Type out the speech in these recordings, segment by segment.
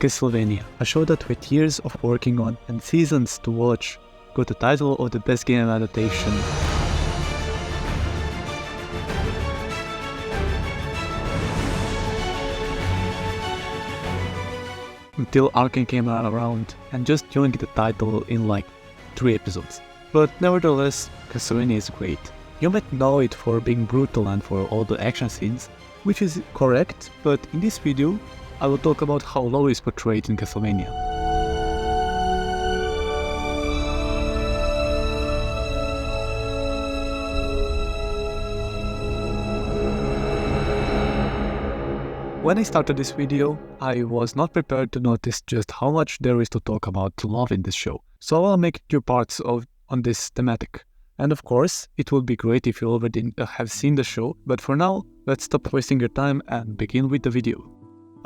Castlevania, a show that with years of working on and seasons to watch, got the title of the best game adaptation. Until Arkane came around and just joined the title in like 3 episodes. But nevertheless, Castlevania is great. You might know it for being brutal and for all the action scenes, which is correct, but in this video I will talk about how love is portrayed in Castlevania. When I started this video, I was not prepared to notice just how much there is to talk about love in this show, so I'll make 2 parts on this thematic. And of course, it would be great if you already have seen the show, but for now, let's stop wasting your time and begin with the video.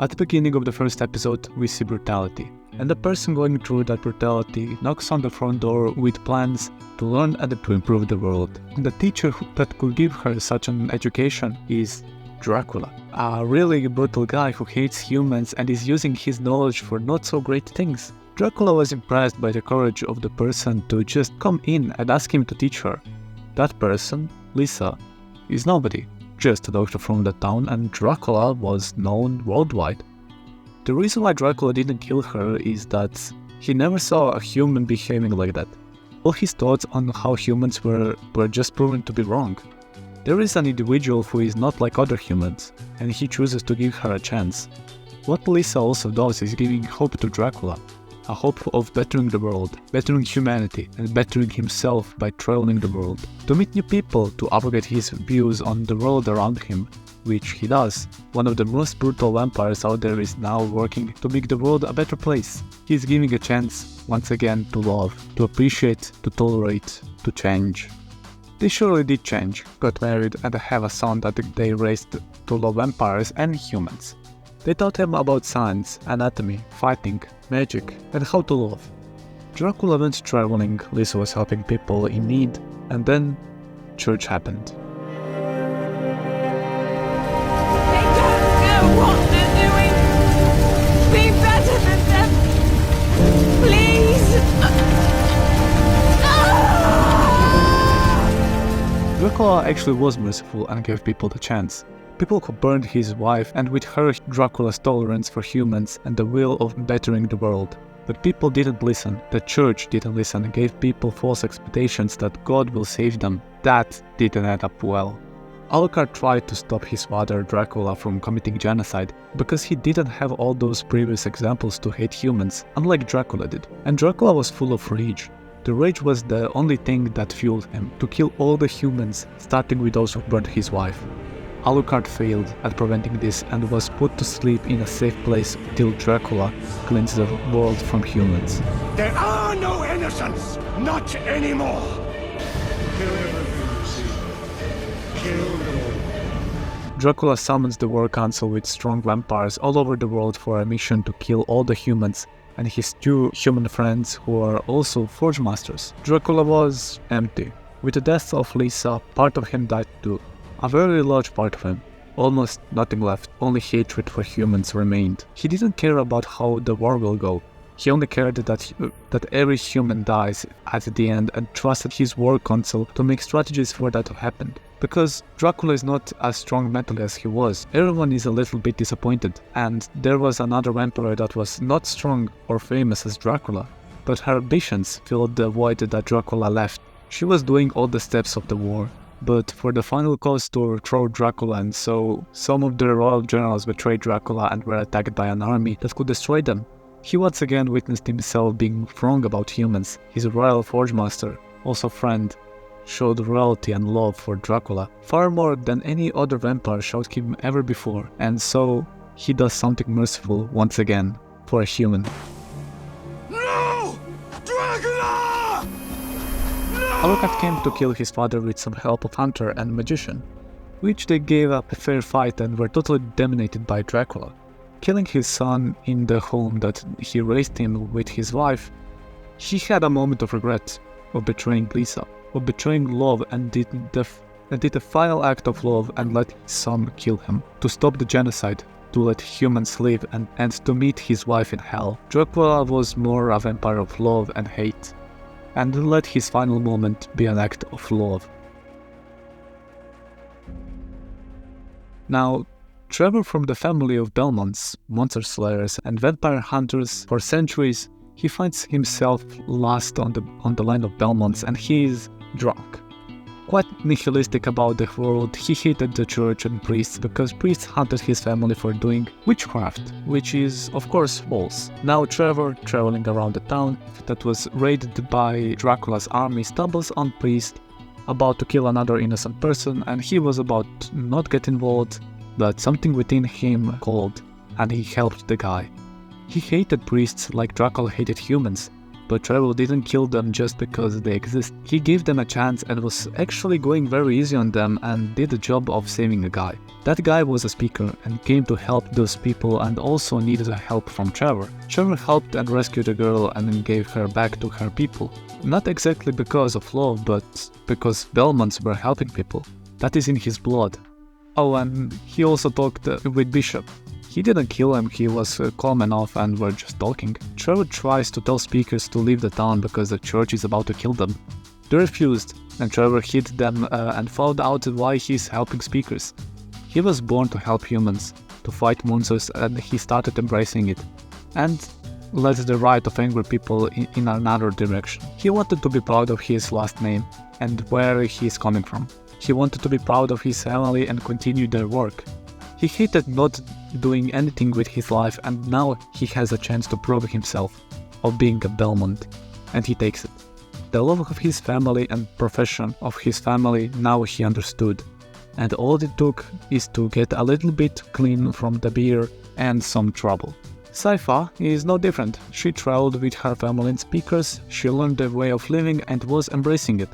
At the beginning of the first episode, we see Brutality, and the person going through that brutality knocks on the front door with plans to learn and to improve the world. The teacher that could give her such an education is Dracula, a really brutal guy who hates humans and is using his knowledge for not so great things. Dracula was impressed by the courage of the person to just come in and ask him to teach her. That person, Lisa, is nobody, just a doctor from the town, and Dracula was known worldwide. The reason why Dracula didn't kill her is that he never saw a human behaving like that. All his thoughts on how humans were just proven to be wrong. There is an individual who is not like other humans, and he chooses to give her a chance. What Lisa also does is giving hope to Dracula, a hope of bettering the world, bettering humanity, and bettering himself by traveling the world, to meet new people, to upgrade his views on the world around him, which he does. One of the most brutal vampires out there is now working to make the world a better place. He is giving a chance, once again, to love, to appreciate, to tolerate, to change. They surely did change, got married, and have a son that they raised to love vampires and humans. They taught him about science, anatomy, fighting, magic, and how to love. Dracula went traveling, Lisa was helping people in need, and then church happened. They don't know what they're doing! Be better than them! Please! Dracula actually was merciful and gave people the chance. People who burned his wife, and with her Dracula's tolerance for humans and the will of bettering the world. But people didn't listen, the church didn't listen and gave people false expectations that God will save them. That didn't end up well. Alucard tried to stop his father Dracula from committing genocide because he didn't have all those previous examples to hate humans, unlike Dracula did. And Dracula was full of rage. The rage was the only thing that fueled him to kill all the humans, starting with those who burned his wife. Alucard failed at preventing this and was put to sleep in a safe place until Dracula cleansed the world from humans. There are no innocents! Not anymore! Kill everything you see. Kill them all. Dracula summons the War Council with strong vampires all over the world for a mission to kill all the humans and his 2 human friends who are also Forge Masters. Dracula was empty. With the death of Lisa, part of him died too. A very large part of him. Almost nothing left, only hatred for humans remained. He didn't care about how the war will go. He only cared that every human dies at the end and trusted his War Council to make strategies for that to happen. Because Dracula is not as strong mentally as he was, everyone is a little bit disappointed, and there was another vampire that was not strong or famous as Dracula, but her ambitions filled the void that Dracula left. She was doing all the steps of the war, but for the final cause to overthrow Dracula, and so some of the royal generals betrayed Dracula and were attacked by an army that could destroy them. He once again witnessed himself being wrong about humans. His royal Forge Master, also friend, showed loyalty and love for Dracula, far more than any other vampire showed him ever before, and so he does something merciful once again for a human. No! Dracula! No! Alucard came to kill his father with some help of Hunter and Magician, which they gave up a fair fight and were totally dominated by Dracula. Killing his son in the home that he raised him with his wife, he had a moment of regret, of betraying Lisa, of betraying love, and did the final act of love and let his son kill him, to stop the genocide, to let humans live and to meet his wife in hell. Dracula was more a vampire of love and hate, and let his final moment be an act of love. Now, Trevor, from the family of Belmonds, monster slayers and vampire hunters for centuries, he finds himself lost on the line of Belmonds, and he is drunk. Quite nihilistic about the world, he hated the church and priests because priests hunted his family for doing witchcraft, which is of course false. Now Trevor, traveling around the town that was raided by Dracula's army, stumbles on a priest about to kill another innocent person, and he was about to not get involved, but something within him called, and he helped the guy. He hated priests like Dracula hated humans, but Trevor didn't kill them just because they exist. He gave them a chance and was actually going very easy on them and did the job of saving a guy. That guy was a speaker and came to help those people and also needed help from Trevor. Trevor helped and rescued the girl and then gave her back to her people. Not exactly because of love, but because Belmonds were helping people. That is in his blood. Oh, and he also talked with Bishop. He didn't kill him, he was calm enough and were just talking. Trevor tries to tell speakers to leave the town because the church is about to kill them. They refused, and Trevor hid them and found out why he's helping speakers. He was born to help humans, to fight monsters, and he started embracing it, and led the right of angry people in another direction. He wanted to be proud of his last name and where he's coming from. He wanted to be proud of his family and continue their work. He hated not doing anything with his life, and now he has a chance to prove himself of being a Belmond, and he takes it. The love of his family and profession of his family now he understood, and all it took is to get a little bit clean from the beer and some trouble. Sypha is no different. She traveled with her family and speakers, she learned the way of living and was embracing it.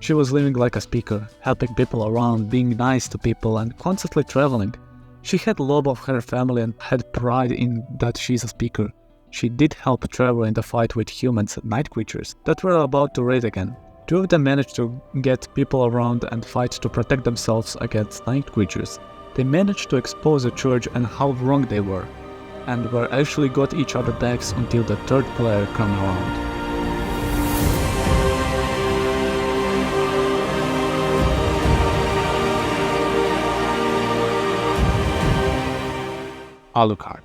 She was living like a speaker, helping people around, being nice to people and constantly traveling. She had love of her family and had pride in that she's a speaker. She did help Trevor in the fight with humans and night creatures that were about to raid again. Two of them managed to get people around and fight to protect themselves against night creatures. They managed to expose the church and how wrong they were, and were actually got each other backs until the third player came around. Alucard.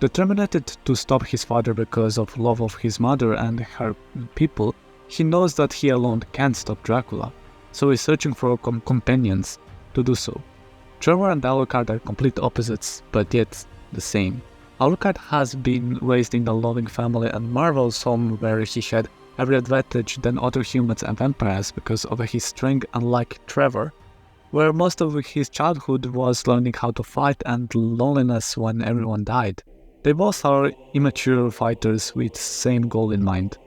Determined to stop his father because of love of his mother and her people, he knows that he alone can't stop Dracula, so he's searching for companions to do so. Trevor and Alucard are complete opposites, but yet the same. Alucard has been raised in a loving family and marvels home where he had every advantage than other humans and vampires because of his strength, unlike Trevor, where most of his childhood was learning how to fight and loneliness when everyone died. They both are immature fighters with same goal in mind,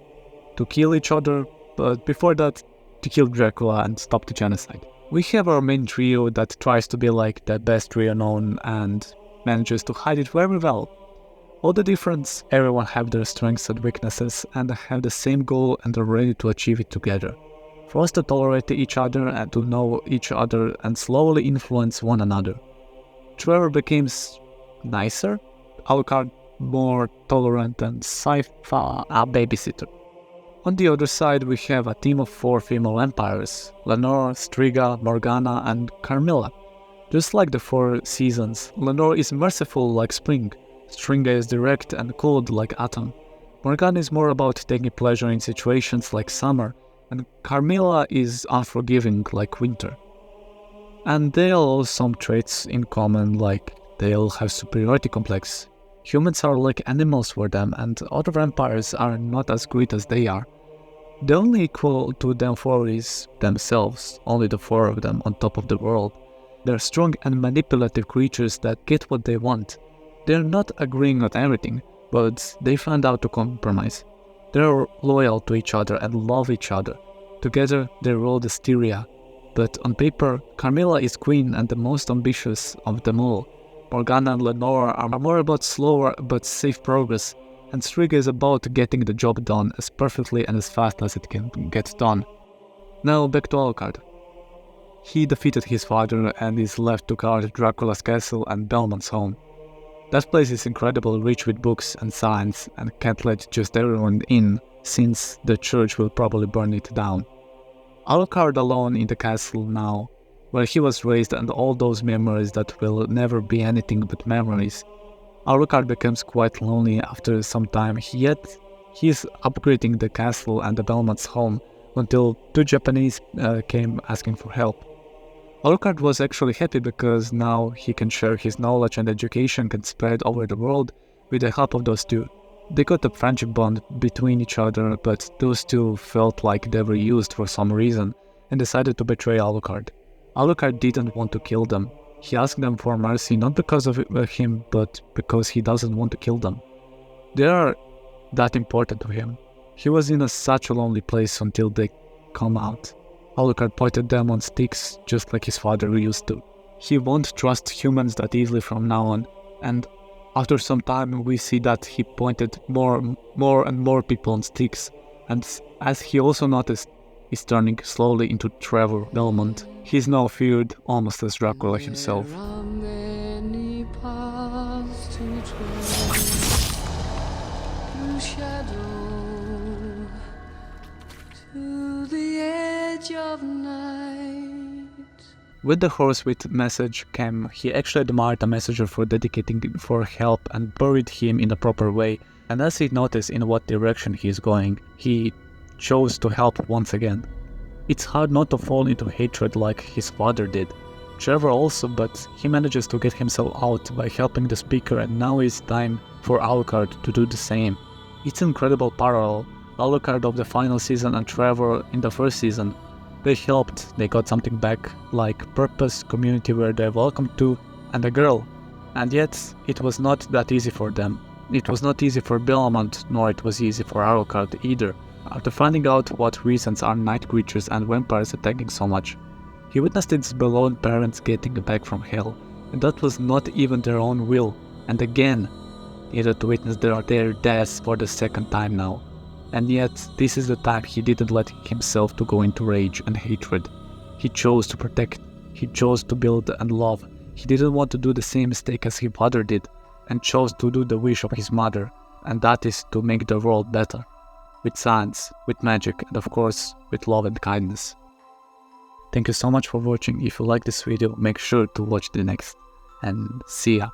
to kill each other, but before that, to kill Dracula and stop the genocide. We have our main trio that tries to be like the best trio known and manages to hide it very well. All the difference, everyone have their strengths and weaknesses and have the same goal and are ready to achieve it together. For us to tolerate each other and to know each other and slowly influence one another. Trevor becomes nicer, Alucard more tolerant, and Sypha a babysitter. On the other side we have a team of 4 female vampires, Lenore, Striga, Morgana and Carmilla. Just like the 4 seasons, Lenore is merciful like spring, Striga is direct and cold like autumn, Morgana is more about taking pleasure in situations like summer, and Carmilla is unforgiving like winter. And they all have some traits in common, like they all have superiority complex. Humans are like animals for them, and other vampires are not as great as they are. The only equal to them 4 is themselves, only the 4 of them on top of the world. They're strong and manipulative creatures that get what they want. They're not agreeing on everything, but they find out to compromise. They're loyal to each other and love each other. Together they rule the Styria, but on paper, Carmilla is queen and the most ambitious of them all. Morgana and Lenore are more about slower but safe progress, and Striga is about getting the job done as perfectly and as fast as it can get done. Now back to Alucard. He defeated his father and is left to guard Dracula's castle and Belmond's home. That place is incredibly rich with books and science and can't let just everyone in, since the church will probably burn it down. Alucard alone in the castle now, where he was raised, and all those memories that will never be anything but memories. Alucard becomes quite lonely after some time, yet he is upgrading the castle and the Belmond's home until two Japanese came asking for help. Alucard was actually happy because now he can share his knowledge and education can spread over the world with the help of those two. They got a friendship bond between each other, but those two felt like they were used for some reason and decided to betray Alucard. Alucard didn't want to kill them. He asked them for mercy not because of him, but because he doesn't want to kill them. They are that important to him. He was in such a lonely place until they come out. Alucard pointed them on sticks just like his father used to. He won't trust humans that easily from now on, and after some time we see that he pointed more and more people on sticks, and as he also noticed, he's turning slowly into Trevor Belmond. He's now feared almost as Dracula himself. There are many paths to travel through shadow to the edge of night. With the horse with message came, he actually admired the messenger for dedicating for help and buried him in the proper way, and as he noticed in what direction he is going, he chose to help once again. It's hard not to fall into hatred like his father did. Trevor also, but he manages to get himself out by helping the speaker, and now it's time for Alucard to do the same. It's an incredible parallel. Alucard of the final season and Trevor in the first season. They helped, they got something back, like purpose, community where they're welcome to, and a girl. And yet, it was not that easy for them. It was not easy for Belmond, nor it was easy for Alucard either. After finding out what reasons are night creatures and vampires attacking so much, he witnessed his beloved parents getting back from hell, and that was not even their own will. And again, he had to witness their deaths for the second time now. And yet, this is the time he didn't let himself to go into rage and hatred. He chose to protect, he chose to build and love. He didn't want to do the same mistake as his father did, and chose to do the wish of his mother, and that is to make the world better. With science, with magic, and of course, with love and kindness. Thank you so much for watching. If you like this video, make sure to watch the next, and see ya.